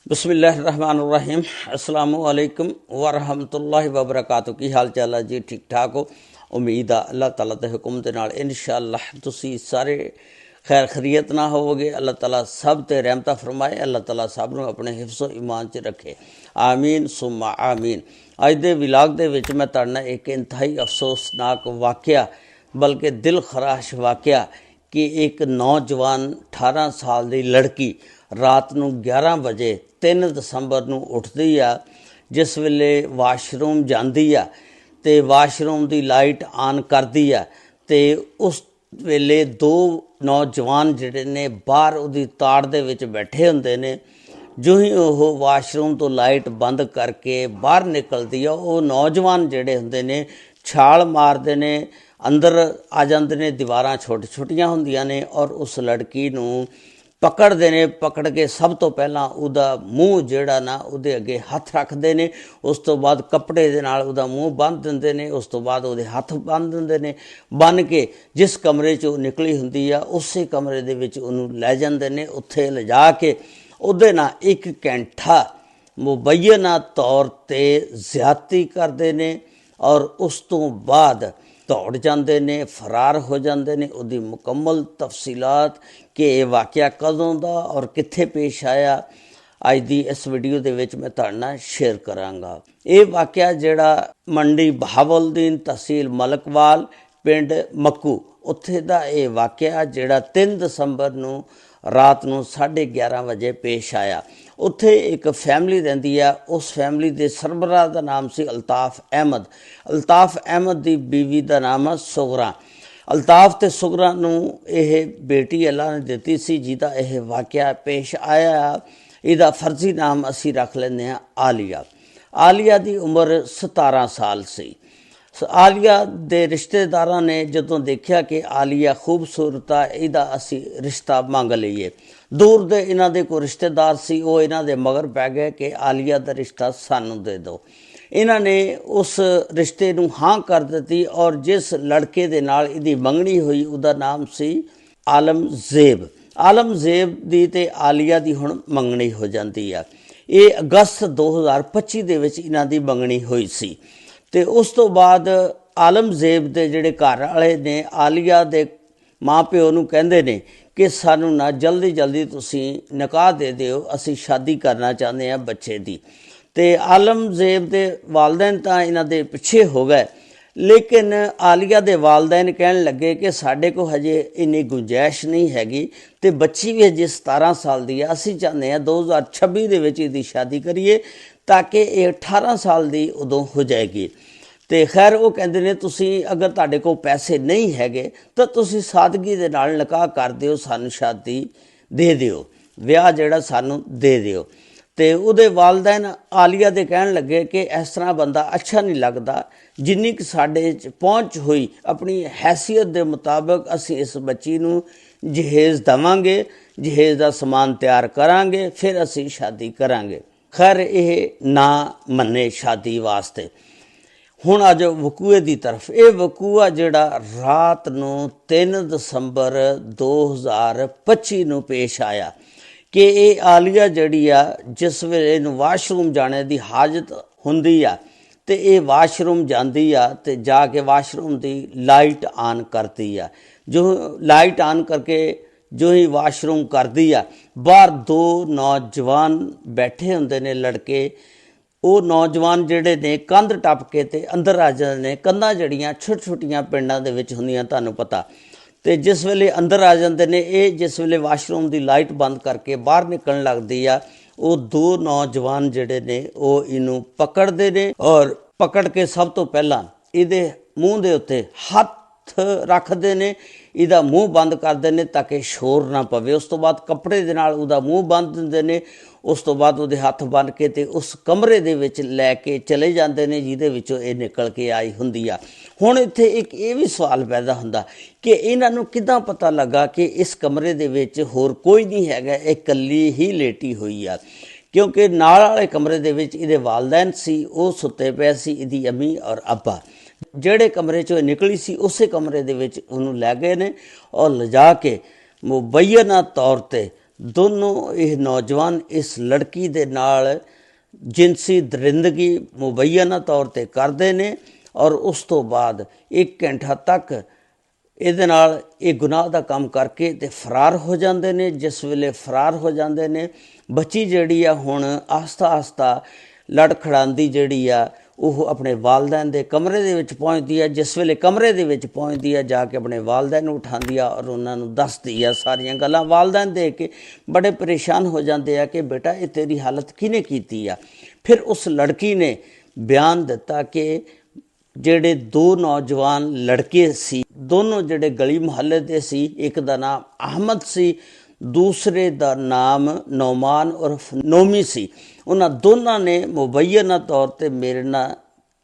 बिस्मिल्लाहिर्रहमानिर्रहीम अस्सलामुअलैकुम वरहमतुल्लाहि वबरकातुहू। की हाल चाल है जी? ठीक ठाक हो? उम्मीद आ अल्लाह ताला के हुक्म के नाल इंशाअल्लाह तुसी सारे खैर खरीयत ना होवोगे। अल्लाह ताला सब ते रहमत फरमाए। अल्लाह ताला सब नूं अपने हिफ्ज़ो ईमान च रखे, आमीन सुम्मा आमीन। अज दे विलाग दे विच मैं तुहाडे नाल एक इंतहाई अफसोसनाक वाक़या बल्कि दिल खराश वाक़या कि एक नौजवान 18 साल की लड़की रात नूं 11 बजे 3 दसंबर नूं उठदी आ, जिस वेले वाशरूम जांदी आ ते वाशरूम की लाइट ऑन करदी आ ते उस वेले दो नौजवान जिहड़े ने बाहर उहदी ताड़ दे विच बैठे हुंदे ने। जो ही वो वाशरूम तो लाइट बंद करके बाहर निकलती है, वो नौजवान जिहड़े हुंदे ने छाल मारदे ने, अंदर आ जांदे ने। दीवारां छोटी छोटियां हुंदियां ने और उस लड़की नूं पकड़ते ने। पकड़ के सब तो पहला उहदा मूँह जिहड़ा ना उहदे अगे हथ रखते ने, उस तो बाद कपड़े दे नाल उहदा मूँह बन्ध दिंदे ने, उस तो बाद उहदे हथ बन्ध दिंदे ने। बन के जिस कमरे चों निकली हुंदी आ उसे कमरे दे विच उहनूं लै जांदे ने। उत्थे लिजा के उहदे नाल 1 घंटा मुबैना तौर ते ज़्यादती करदे ने और उस तो बाद दौड़ जाते ने, फरार हो जाते हैं। उसकी मुकम्मल तफसीलात कि यह वाक़या कदों का और कित्थे पेश आया अज की इस वीडियो के विच मैं तुहाडे नाल शेयर करांगा। ये वाक़या जिहड़ा मंडी बहावलदीन तहसील मलकवाल पिंड मक्कू उत्थे दा ये वाक़या जिहड़ा 3 दसंबर नूं रात नूं 11:30 बजे पेश आया। उत्थे एक फैमिली रहिंदी आ। उस फैमिली के सरबराह का नाम सी अल्ताफ अहमद। अल्ताफ अहमद की बीवी का नाम है सुगरा। अल्ताफ ते सुगरा नूं यह बेटी अल्लाह ने दिती सी जिहदा यह वाक़या पेश आया। इहदा फर्जी नाम असी रख लैंदे हां आलिया। आलिया की उम्र 17 साल सी। आलिया दे रिश्तेदारां ने जदों देखिया कि आलिया खूबसूरत आ, इहदा असी रिश्ता मंग लईए। दूर दे इन्हां दे कोई रिश्तेदार सी, वो इन्हां दे मगर पै गए कि आलिया दा रिश्ता सानू दे दो। इन्हां ने उस रिश्ते नूं हां कर दित्ती और जिस लड़के दे नाल इहदी मंगणी हुई उहदा नाम सी आलमजेब। आलमजेब दी ते आलिया दी हुण मंगणी हो जांदी आ। ये अगस्त 2025 दे विच इन्हां दी मंगणी होई सी ते उस तो बाद आलमजेब दे जिहड़े घर वाले ने आलिया दे माँ प्यो नूं कहंदे ने कि सानू ना जल्दी जल्दी तुसीं निकाह दे दिओ, असीं शादी करना चाहते हैं बच्चे दी। ते आलमजेब दे वालदैन तां इन्हां दे पिछे हो गए, लेकिन आलिया दे वालदैन कहण लगे कि साडे को हजे इन्नी गुंजाइश नहीं हैगी ते बच्ची भी हजे 17 साल दी है। असीं चाहते हैं 2026 दे विच इहदी शादी करिए ताकि ये 18 साल की उदों हो जाएगी। तो खैर वो कहते हैं तुसीं अगर तुहाडे कोल पैसे नहीं हैगे तो तुसीं सादगी दे नाल निकाह कर दिओ, सानू शादी दे दिओ, विआह जिहड़ा सानू दे दिओ। तो उहदे वालदैन आलिया दे कहण लगे कि इस तरह बंदा अच्छा नहीं लगदा, जिन्नी कि साडे च पहुँच हुई अपनी हैसियत दे मुताबिक असीं इस बच्ची नूं जहेज देवांगे, जहेज दा समान तैयार करांगे, फिर असीं शादी करांगे। खैर ये ना मन्ने शादी वास्ते। हुण अज वकूए की तरफ। ये वकूआ जिहड़ा रात नूं 3 दसंबर 2025 नूं पेश आया कि ये आलिया जिहड़ी आ जिस वेले इहनूं वाशरूम जाने की हाजत हुंदी आ ते ये वाशरूम जांदी आ ते जाके वाशरूम की लाइट ऑन करती आ। जो लाइट ऑन करके जो ही वाशरूम करदी आ, बाहर 2 नौजवान बैठे हुंदे ने लड़के। वो नौजवान जिहड़े ने कंध टप के ते अंदर आ जांदे ने। कंधां जड़ियां छोटी छोटियां पिंडां दे विच हुंदियां तुहानूं पता। ते जिस वेले अंदर आ जांदे ने, ये जिस वेले वाशरूम की लाइट बंद करके बाहर निकलण लगदी आ, वो 2 नौजवान जिहड़े ने वो इनू पकड़दे ने और पकड़ के सब तो पहला इहदे मूँह दे उत्ते हथ रखते ने, इहदा मूँह बंद करते हैं ताकि शोर ना पवे। उस तो बाद कपड़े दे नाल उहदा मूँह बंद दिंदे ने। उस तो बाद उहदे हथ बन के ते उस कमरे दे विच लैके चले जाते हैं जिहदे विचों ये निकल के आई हुंदी आ। हुण इत्थे एक ये भी सवाल पैदा हुंदा कि इन्हां नूं किदां पता लगा कि इस कमरे दे विच होर कोई नहीं हैगा, ये इकल्ली ही लेटी हुई आ। क्योंकि नाल वाले कमरे दे विच इहदे वालदैन सी, वो सुत्ते पे सी, इहदी अम्मी और अब्बा। ਜਿਹੜੇ कमरे चो निकली सी उस कमरे दे विच उहनूं लै गए ने और लिजा के मुबैना तौर ते ਦੋਨੋਂ ਇਹ ਨੌਜਵਾਨ ਇਸ ਲੜਕੀ ਦੇ ਨਾਲ ਜਿਨਸੀ ਦਰਿੰਦਗੀ ਮੁਬੱਯਨਾ ਤੌਰ 'ਤੇ ਕਰਦੇ ਨੇ ਔਰ ਉਸ ਤੋਂ ਬਾਅਦ 1 ਘੰਟਾ ਤੱਕ ਇਹਦੇ ਨਾਲ ਇਹ ਗੁਨਾਹ ਦਾ ਕੰਮ ਕਰਕੇ ਤੇ ਫਰਾਰ ਹੋ ਜਾਂਦੇ ਨੇ। ਜਿਸ ਵੇਲੇ ਫਰਾਰ ਹੋ ਜਾਂਦੇ ਨੇ, ਬੱਚੀ ਜਿਹੜੀ ਆ ਹੁਣ ਆਸਤਾ ਆਸਤਾ ਲੜਖੜਾਉਂਦੀ ਜਿਹੜੀ ਆ ਉਹ ਆਪਣੇ ਵਾਲਦੈਨ ਦੇ ਕਮਰੇ ਦੇ ਵਿੱਚ ਪਹੁੰਚਦੀ ਆ। ਜਿਸ ਵੇਲੇ ਕਮਰੇ ਦੇ ਵਿੱਚ ਪਹੁੰਚਦੀ ਆ, ਜਾ ਕੇ ਆਪਣੇ ਵਾਲਦੈਨ ਨੂੰ ਉਠਾਉਂਦੀ ਆ ਔਰ ਉਹਨਾਂ ਨੂੰ ਦੱਸਦੀ ਆ ਸਾਰੀਆਂ ਗੱਲਾਂ। ਵਾਲਦੈਨ ਦੇਖ ਕੇ ਬੜੇ ਪਰੇਸ਼ਾਨ ਹੋ ਜਾਂਦੇ ਆ ਕਿ ਬੇਟਾ ਇਹ ਤੇਰੀ ਹਾਲਤ ਕਿਹਨੇ ਕੀਤੀ ਆ। ਫਿਰ ਉਸ ਲੜਕੀ ਨੇ ਬਿਆਨ ਦਿੱਤਾ ਕਿ ਜਿਹੜੇ 2 ਨੌਜਵਾਨ ਲੜਕੇ ਸੀ, ਦੋਨੋਂ ਜਿਹੜੇ ਗਲੀ ਮੁਹੱਲੇ ਦੇ ਸੀ, ਇੱਕ ਦਾ ਨਾਮ ਅਹਿਮਦ ਸੀ, ਦੂਸਰੇ ਦਾ ਨਾਮ ਨੌਮਾਨ ਉਰਫ ਨੋਮੀ ਸੀ। ਉਹਨਾਂ ਦੋਨਾਂ ਨੇ ਮੁਬੱਯਨਾ ਤੌਰ 'ਤੇ ਮੇਰੇ ਨਾਲ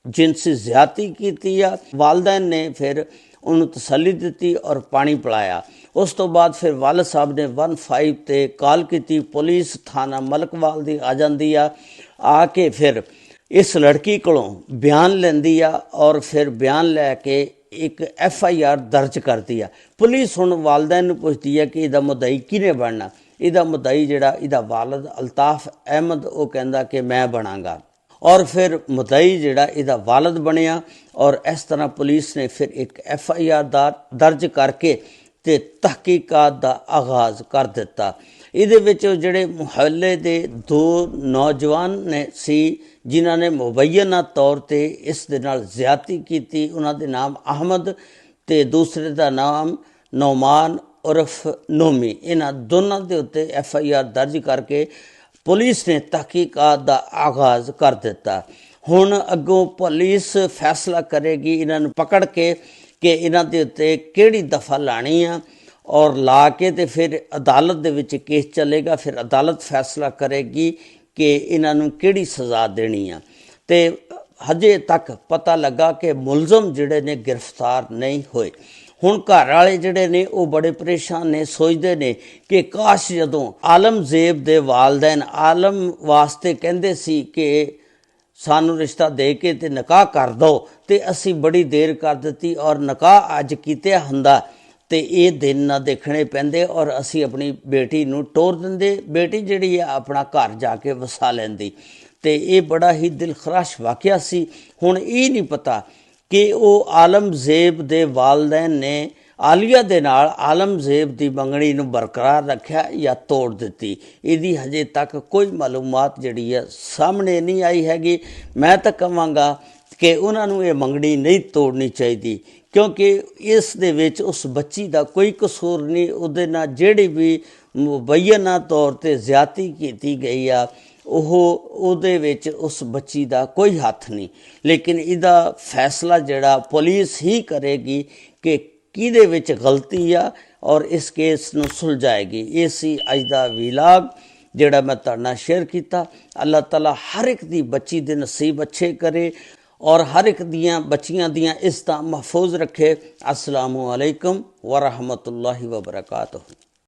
ਜਿਨਸੀ ਜ਼ਿਆਦਤੀ ਕੀਤੀ ਆ। ਵਾਲਦੈਨ ਨੇ ਫਿਰ ਉਹਨੂੰ ਤਸੱਲੀ ਦਿੱਤੀ ਔਰ ਪਾਣੀ ਪਿਲਾਇਆ। ਉਸ ਤੋਂ ਬਾਅਦ ਫਿਰ ਵਾਲਦ ਸਾਹਿਬ ਨੇ 15 'ਤੇ ਕਾਲ ਕੀਤੀ। ਪੁਲਿਸ ਥਾਣਾ ਮਲਕਵਾਲ ਦੀ ਆ ਜਾਂਦੀ ਆ। ਆ ਕੇ ਫਿਰ ਇਸ ਲੜਕੀ ਕੋਲੋਂ ਬਿਆਨ ਲੈਂਦੀ ਆ ਔਰ ਫਿਰ ਬਿਆਨ ਲੈ ਕੇ ਇੱਕ FIR ਦਰਜ ਕਰਦੀ ਆ। ਪੁਲਿਸ ਹੁਣ ਵਾਲਦੈਨ ਨੂੰ ਪੁੱਛਦੀ ਹੈ ਕਿ ਇਹਦਾ ਮੁਦਈ ਕਿਹਨੇ ਬਣਨਾ। ਇਹਦਾ ਮੁਦਈ ਜਿਹੜਾ ਇਹਦਾ ਵਾਲਦ ਅਲਤਾਫ ਅਹਿਮਦ, ਉਹ ਕਹਿੰਦਾ ਕਿ ਮੈਂ ਬਣਾਂਗਾ ਔਰ ਫਿਰ ਮੁਦਈ ਜਿਹੜਾ ਇਹਦਾ ਵਾਲਦ ਬਣਿਆ। ਔਰ ਇਸ ਤਰ੍ਹਾਂ ਪੁਲਿਸ ਨੇ ਫਿਰ ਇੱਕ FIR ਦਰਜ ਕਰਕੇ ਤੇ ਤਹਿਕੀਕਾਤ ਦਾ ਆਗਾਜ਼ ਕਰ ਦਿੱਤਾ। ਇਹਦੇ ਵਿੱਚ ਜਿਹੜੇ ਮੁਹੱਲੇ ਦੇ 2 ਨੌਜਵਾਨ ਨੇ ਸੀ ਜਿਨ੍ਹਾਂ ਨੇ ਮੁਬੱਯਨਾ ਤੌਰ 'ਤੇ ਇਸ ਦੇ ਨਾਲ ਜ਼ਿਆਦਤੀ ਕੀਤੀ, ਉਹਨਾਂ ਦੇ ਨਾਮ ਅਹਿਮਦ ਤੇ ਦੂਸਰੇ ਦਾ ਨਾਮ ਨੌਮਾਨ ਉਰਫ ਨੋਮੀ, ਇਹਨਾਂ ਦੋਨਾਂ ਦੇ ਉੱਤੇ FIR ਦਰਜ ਕਰਕੇ ਪੁਲਿਸ ਨੇ ਤਹਿਕੀਕਾਤ ਦਾ ਆਗਾਜ਼ ਕਰ ਦਿੱਤਾ। ਹੁਣ ਅੱਗੋਂ ਪੁਲਿਸ ਫੈਸਲਾ ਕਰੇਗੀ ਇਹਨਾਂ ਨੂੰ ਪਕੜ ਕੇ ਕਿ ਇਹਨਾਂ ਦੇ ਉੱਤੇ ਕਿਹੜੀ ਦਫਾ ਲਾਣੀ ਆ ਔਰ ਲਾ ਕੇ ਤੇ ਫਿਰ ਅਦਾਲਤ ਦੇ ਵਿੱਚ ਕੇਸ ਚੱਲੇਗਾ। ਫਿਰ ਅਦਾਲਤ ਫੈਸਲਾ ਕਰੇਗੀ ਕਿ ਇਹਨਾਂ ਨੂੰ ਕਿਹੜੀ ਸਜ਼ਾ ਦੇਣੀ ਆ। ਤੇ ਹਜੇ ਤੱਕ ਪਤਾ ਲੱਗਾ ਕਿ ਮੁਲਜ਼ਮ ਜਿਹੜੇ ਨੇ ਗ੍ਰਿਫਤਾਰ ਨਹੀਂ ਹੋਏ। ਹੁਣ ਘਰ ਵਾਲੇ ਜਿਹੜੇ ਨੇ ਉਹ ਬੜੇ ਪਰੇਸ਼ਾਨ ਨੇ, ਸੋਚਦੇ ਨੇ ਕਿ ਕਾਸ਼ ਜਦੋਂ ਆਲਮਜ਼ੇਬ ਦੇ ਵਾਲਦੈਨ ਆਲਮ ਵਾਸਤੇ ਕਹਿੰਦੇ ਸੀ ਕਿ ਸਾਨੂੰ ਰਿਸ਼ਤਾ ਦੇ ਕੇ ਤੇ ਨਿਕਾਹ ਕਰ ਦਿਓ ਤੇ ਅਸੀਂ ਬੜੀ ਦੇਰ ਕਰ ਦਿੱਤੀ ਔਰ ਨਿਕਾਹ ਅੱਜ ਕੀਤਾ ਹੁੰਦਾ ਤੇ ਇਹ ਦਿਨ ਨਾ ਦੇਖਣੇ ਪੈਂਦੇ ਔਰ ਅਸੀਂ ਆਪਣੀ ਬੇਟੀ ਨੂੰ ਤੋਰ ਦਿੰਦੇ, ਬੇਟੀ ਜਿਹੜੀ ਆ ਆਪਣਾ ਘਰ ਜਾ ਕੇ ਵਸਾ ਲੈਂਦੀ। ਤੇ ਇਹ ਬੜਾ ਹੀ ਦਿਲਖਰਾਸ਼ ਵਾਕਿਆ ਸੀ। ਹੁਣ ਇਹ ਨਹੀਂ ਪਤਾ ਕਿ ਉਹ ਆਲਮਜ਼ੇਬ ਦੇ ਵਾਲਦੈਨ ਨੇ ਆਲੀਆ ਦੇ ਨਾਲ ਆਲਮਜ਼ੇਬ ਦੀ ਮੰਗਣੀ ਨੂੰ ਬਰਕਰਾਰ ਰੱਖਿਆ ਜਾਂ ਤੋੜ ਦਿੱਤੀ। ਇਹਦੀ ਹਜੇ ਤੱਕ ਕੋਈ ਮਾਲੂਮਾਤ ਜਿਹੜੀ ਹੈ ਸਾਹਮਣੇ ਨਹੀਂ ਆਈ ਹੈਗੀ। ਮੈਂ ਤਾਂ ਕਹਾਂਗਾ ਕਿ ਉਹਨਾਂ ਨੂੰ ਇਹ ਮੰਗਣੀ ਨਹੀਂ ਤੋੜਨੀ ਚਾਹੀਦੀ ਕਿਉਂਕਿ ਇਸ ਦੇ ਵਿੱਚ ਉਸ ਬੱਚੀ ਦਾ ਕੋਈ ਕਸੂਰ ਨਹੀਂ। ਉਹਦੇ ਨਾਲ ਜਿਹੜੀ ਵੀ ਮੁਬੱਯਨਾ ਤੌਰ 'ਤੇ ਜ਼ਿਆਦਤੀ ਕੀਤੀ ਗਈ ਆ ਉਹਦੇ ਵਿੱਚ ਉਸ ਬੱਚੀ ਦਾ ਕੋਈ ਹੱਥ ਨਹੀਂ। ਲੇਕਿਨ ਇਹਦਾ ਫੈਸਲਾ ਜਿਹੜਾ ਪੁਲਿਸ ਹੀ ਕਰੇਗੀ ਕਿ ਕਿਹਦੇ ਵਿੱਚ ਗਲਤੀ ਆ ਔਰ ਇਸ ਕੇਸ ਨੂੰ ਸੁਲਝਾਏਗੀ। ਇਹ ਸੀ ਅੱਜ ਦਾ ਵੀਲਾਗ ਜਿਹੜਾ ਮੈਂ ਤੁਹਾਡੇ ਨਾਲ ਸ਼ੇਅਰ ਕੀਤਾ। ਅੱਲਾਹ ਤਾਲਾ ਹਰ ਇੱਕ ਦੀ ਬੱਚੀ ਦੇ ਨਸੀਬ ਅੱਛੇ ਕਰੇ ਔਰ ਹਰ ਇੱਕ ਦੀਆਂ ਬੱਚੀਆਂ ਦੀਆਂ ਇੱਜ਼ਤਾਂ ਮਹਿਫੂਜ਼ ਰੱਖੇ। अस्सलामु अलैकुम व रहमतुल्लाहि व बरकातुहू।